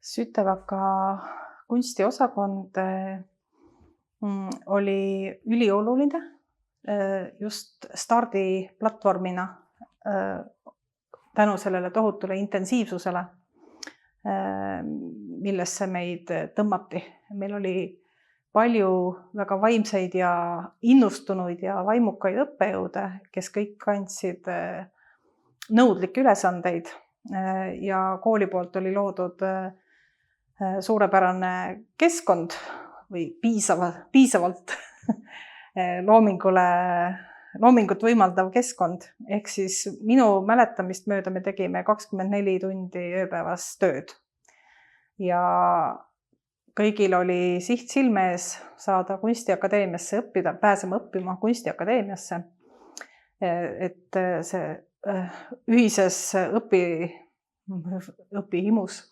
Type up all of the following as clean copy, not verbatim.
Sütevaka kunstiosakond oli ülioluline just stardiplatvormina tänu sellele tohutule intensiivsusele, millesse meid tõmmati. Meil oli palju väga vaimseid ja innustunuid ja vaimukaid õppejõude, kes kõik andsid nõudlikke ülesandeid ja kooli poolt oli loodud suurepärane keskkond või piisavalt loomingut võimaldav keskkond. Ehk siis minu mäletamist mööda me tegime 24 tundi ööpäevas tööd. Ja kõigil oli siht silme ees saada kunstiakadeemiasse õppida, pääsema õppima kunstiakadeemiasse. Et see ühises õpihimus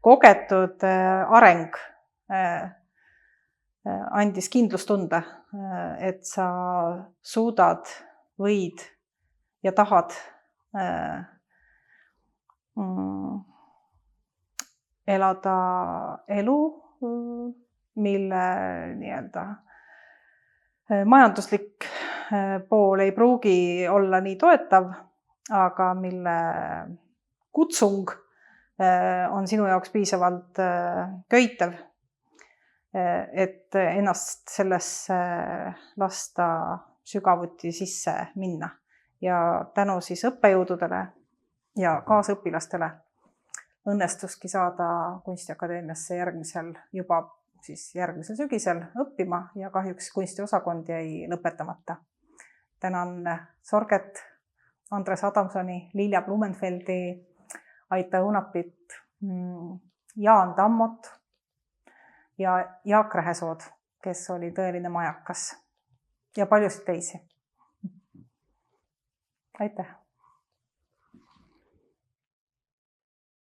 kogetud areng andis kindlustunde, et sa suudad, võid ja tahad elada elu, mille majanduslik pool ei pruugi olla nii toetav, aga mille kutsung on sinu jaoks piisavalt köitev, et ennast sellesse lasta sügavuti sisse minna. Ja tänu siis õppejõududele ja kaasõpilastele õnnestuski saada kunstiakadeemiasse järgmisel sügisel õppima ja kahjuks kunstiosakond jäi lõpetamata. Tänan Sorget, Andres Adamsoni, Lilja Blumenfeldi, Aita Õunapit, Jaan Tammot ja Jaak Rähesood, kes oli tõeline majakas ja paljusid teisi. Aitäh!